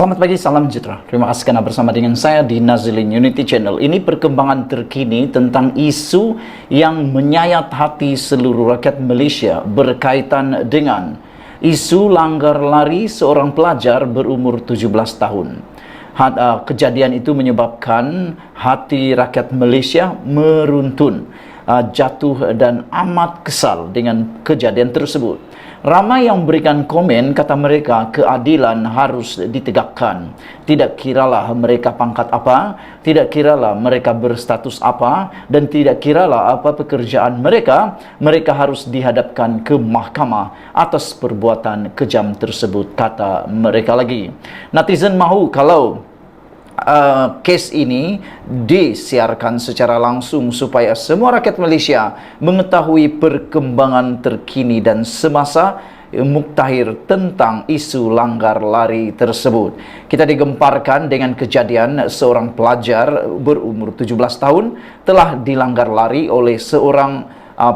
Selamat pagi, salam sejahtera. Terima kasih karena bersama dengan saya di Nazilin Unity Channel. Ini perkembangan terkini tentang isu yang menyayat hati seluruh rakyat Malaysia berkaitan dengan isu langgar lari seorang pelajar berumur 17 tahun. Kejadian itu menyebabkan hati rakyat Malaysia meruntun, jatuh dan amat kesal dengan kejadian tersebut. Ramai yang memberikan komen, kata mereka, keadilan harus ditegakkan. Tidak kiralah mereka pangkat apa, tidak kiralah mereka berstatus apa, dan tidak kiralah apa pekerjaan mereka, mereka harus dihadapkan ke mahkamah atas perbuatan kejam tersebut, kata mereka lagi. Netizen mahu kalau kes ini disiarkan secara langsung supaya semua rakyat Malaysia mengetahui perkembangan terkini dan semasa muktahir tentang isu langgar lari tersebut. Kita digemparkan dengan kejadian seorang pelajar berumur 17 tahun telah dilanggar lari oleh seorang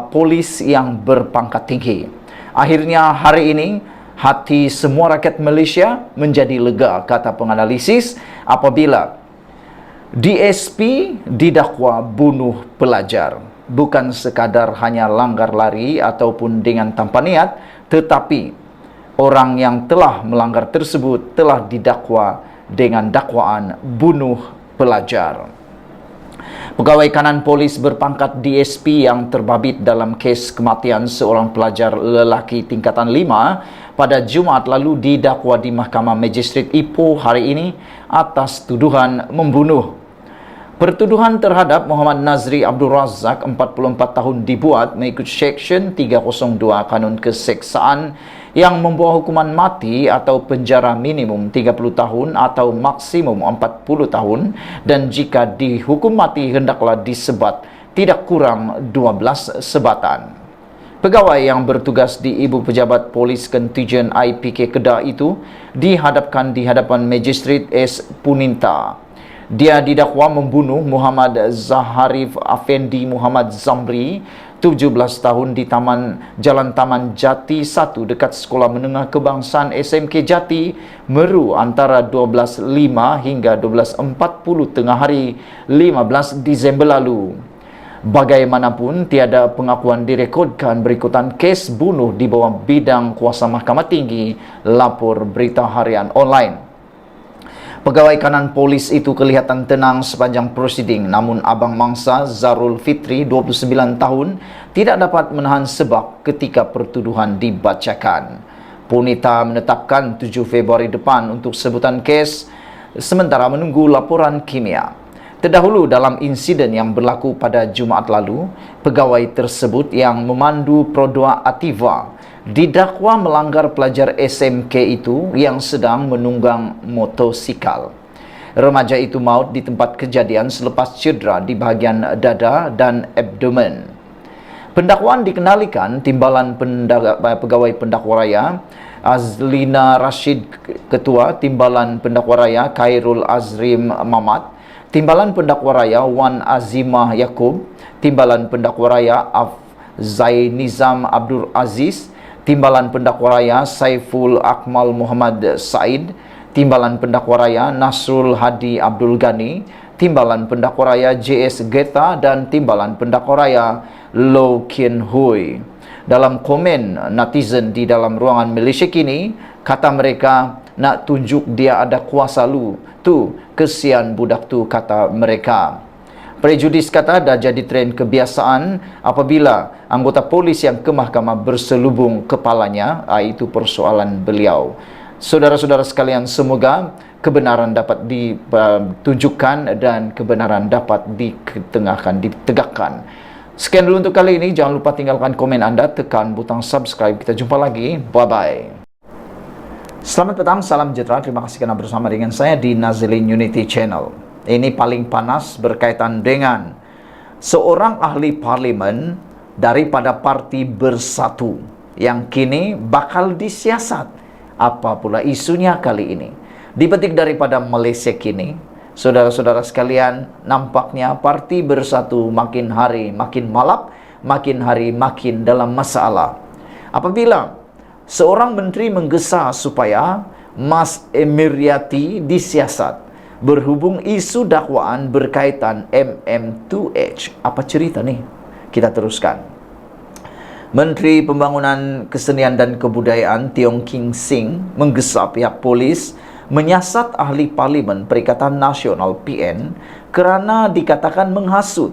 polis yang berpangkat tinggi. Akhirnya hari ini hati semua rakyat Malaysia menjadi lega, kata penganalisis, apabila DSP didakwa bunuh pelajar. Bukan sekadar hanya langgar lari ataupun dengan tanpa niat, tetapi orang yang telah melanggar tersebut telah didakwa dengan dakwaan bunuh pelajar. Pegawai kanan polis berpangkat DSP yang terbabit dalam kes kematian seorang pelajar lelaki tingkatan 5 pada Jumaat lalu didakwa di Mahkamah Magistrate Ipoh hari ini atas tuduhan membunuh. Pertuduhan terhadap Muhammad Nazri Abdul Razak, 44 tahun, dibuat mengikut Seksyen 302 Kanun Keseksaan yang membawa hukuman mati atau penjara minimum 30 tahun atau maksimum 40 tahun, dan jika dihukum mati hendaklah disebat tidak kurang 12 sebatan. Pegawai yang bertugas di Ibu Pejabat Polis Kontijen IPK Kedah itu dihadapkan di hadapan Magistrate S. Puninta. Dia didakwa membunuh Muhammad Zaharif Afendi Muhammad Zamri, 17 tahun, di Jalan Taman Jati 1 dekat Sekolah Menengah Kebangsaan SMK Jati, Meru antara 12.05 hingga 12.40 tengah hari 15 Disember lalu. Bagaimanapun, tiada pengakuan direkodkan berikutan kes bunuh di bawah bidang kuasa Mahkamah Tinggi, lapor Berita Harian Online. Pegawai kanan polis itu kelihatan tenang sepanjang prosiding, namun abang mangsa Zarul Fitri, 29 tahun, tidak dapat menahan sebab ketika pertuduhan dibacakan. Punita menetapkan 7 Februari depan untuk sebutan kes, sementara menunggu laporan kimia. Terdahulu dalam insiden yang berlaku pada Jumaat lalu, pegawai tersebut yang memandu Prodoa Ativa didakwa melanggar pelajar SMK itu yang sedang menunggang motosikal. Remaja itu maut di tempat kejadian selepas cedera di bahagian dada dan abdomen. Pendakwaan dikenalikan Timbalan Pegawai Pendakwa Raya Azlina Rashid, Ketua Timbalan Pendakwa Raya Khairul Azrim Mamat, Timbalan Pendakwa Raya Wan Azimah Yaakob, Timbalan Pendakwa Raya Zainizam Abdul Aziz, Timbalan Pendakwa Raya Saiful Akmal Muhammad Said, Timbalan Pendakwa Raya Nasrul Hadi Abdul Ghani, Timbalan Pendakwa Raya JS Geta, dan Timbalan Pendakwa Raya Low Kien Hui. Dalam komen netizen di dalam ruangan Malaysia Kini, kata mereka, nak tunjuk dia ada kuasa lu tu, kesian budak tu, kata mereka. Prejudis, kata, dah jadi tren kebiasaan apabila anggota polis yang ke mahkamah berselubung kepalanya. Itu persoalan beliau. Saudara-saudara sekalian, semoga kebenaran dapat ditunjukkan dan kebenaran dapat ditegakkan. Sekian dulu untuk kali ini. Jangan lupa tinggalkan komen anda, tekan butang subscribe. Kita jumpa lagi. Bye-bye. Selamat petang, salam sejahtera. Terima kasih karena bersama dengan saya di Nazilin Unity Channel. Ini paling panas berkaitan dengan seorang ahli parlimen daripada Parti Bersatu yang kini bakal disiasat. Apa pula isunya kali ini? Dipetik daripada Malaysia Kini. Saudara-saudara sekalian, nampaknya Parti Bersatu makin hari makin malap, makin hari makin dalam masalah. Apabila seorang menteri menggesa supaya Mas Emiryati disiasat berhubung isu dakwaan berkaitan MM2H. Apa cerita nih? Kita teruskan. Menteri Pembangunan Kesenian dan Kebudayaan Tiong King Sing menggesa pihak polis menyiasat ahli parlimen Perikatan Nasional PN kerana dikatakan menghasut.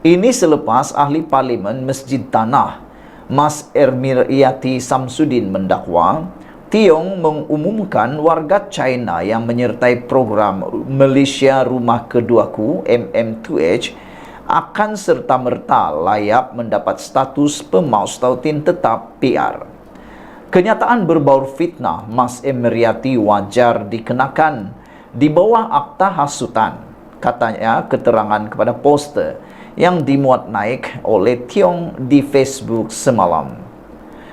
Ini selepas ahli parlimen Masjid Tanah Mas Emiryati Samsudin mendakwa Tiong mengumumkan warga China yang menyertai program Malaysia Rumah Keduaku MM2H akan serta-merta layak mendapat status pemaustautin tetap PR. Kenyataan berbaur fitnah Mas Emiryati wajar dikenakan di bawah akta hasutan, katanya keterangan kepada poster yang dimuat naik oleh Tiong di Facebook semalam.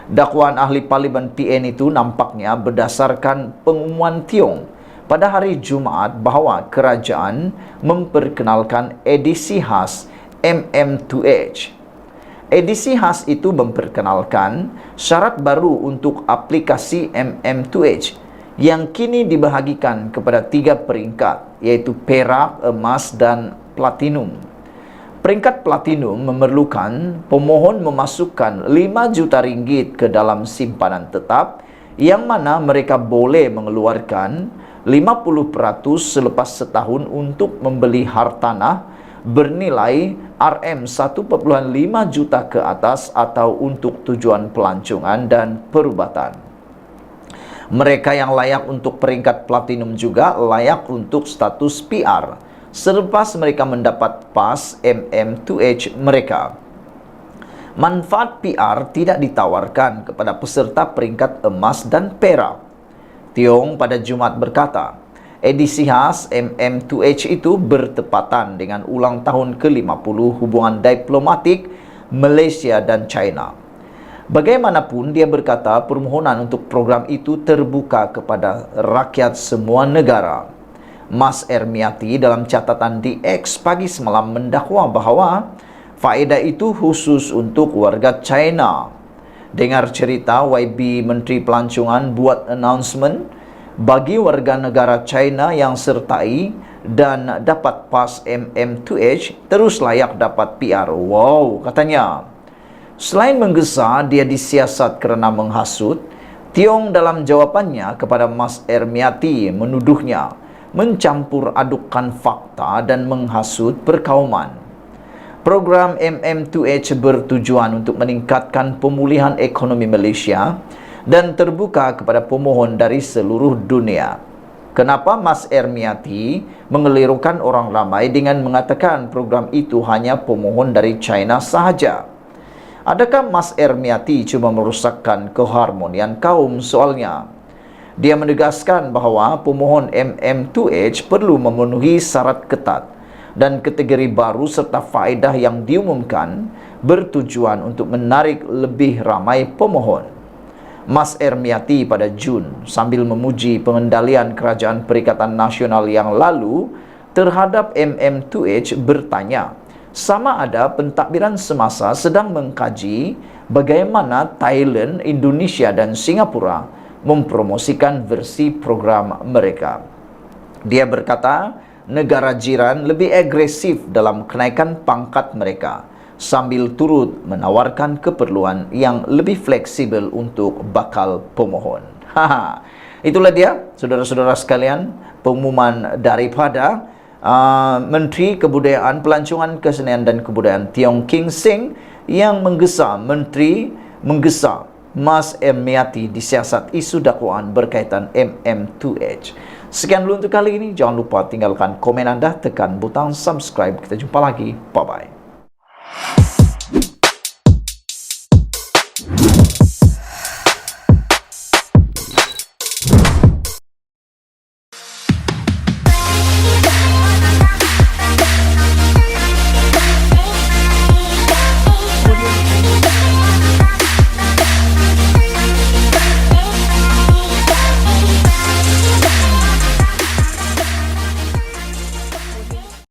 Dakwaan ahli parlimen PN itu nampaknya berdasarkan pengumuman Tiong pada hari Jumaat bahawa kerajaan memperkenalkan edisi khas MM2H. Edisi khas itu memperkenalkan syarat baru untuk aplikasi MM2H yang kini dibahagikan kepada 3 peringkat, iaitu perak, emas dan platinum. Peringkat platinum memerlukan pemohon memasukkan 5 juta ringgit ke dalam simpanan tetap yang mana mereka boleh mengeluarkan 50% selepas setahun untuk membeli hartanah bernilai RM1.5 juta ke atas atau untuk tujuan pelancongan dan perubatan. Mereka yang layak untuk peringkat platinum juga layak untuk status PR selepas mereka mendapat pas MM2H mereka. Manfaat PR tidak ditawarkan kepada peserta peringkat emas dan perak. Tiong pada Jumaat berkata, edisi khas MM2H itu bertepatan dengan ulang tahun ke-50 hubungan diplomatik Malaysia dan China. Bagaimanapun, dia berkata permohonan untuk program itu terbuka kepada rakyat semua negara. Mas Emiryati dalam catatan di X pagi semalam mendakwa bahawa faedah itu khusus untuk warga China. Dengar cerita, YB Menteri Pelancongan buat announcement bagi warga negara China yang sertai dan dapat pas MM2H terus layak dapat PR. Wow, katanya. Selain menggesa dia disiasat kerana menghasut, Tiong dalam jawapannya kepada Mas Emiryati menuduhnya mencampur adukkan fakta dan menghasut perkauman. Program MM2H bertujuan untuk meningkatkan pemulihan ekonomi Malaysia dan terbuka kepada pemohon dari seluruh dunia. Kenapa Mas Emiryati mengelirukan orang ramai dengan mengatakan program itu hanya pemohon dari China sahaja? Adakah Mas Emiryati cuma merosakkan keharmonian kaum soalnya? Dia menegaskan bahawa pemohon MM2H perlu memenuhi syarat ketat dan kategori baru serta faedah yang diumumkan bertujuan untuk menarik lebih ramai pemohon. Mas Emiryati pada Jun sambil memuji pengendalian Kerajaan Perikatan Nasional yang lalu terhadap MM2H bertanya sama ada pentadbiran semasa sedang mengkaji bagaimana Thailand, Indonesia dan Singapura mempromosikan versi program mereka. Dia berkata, negara jiran lebih agresif dalam kenaikan pangkat mereka sambil turut menawarkan keperluan yang lebih fleksibel untuk bakal pemohon. Itulah dia, saudara-saudara sekalian, pengumuman daripada Menteri Kebudayaan, Pelancongan, Kesenian dan Kebudayaan Tiong King Sing yang menggesa Mas Emiryati disiasat isu dakwaan berkaitan MM2H. Sekian dulu untuk kali ini. Jangan lupa tinggalkan komen anda, tekan butang subscribe. Kita jumpa lagi. Bye-bye.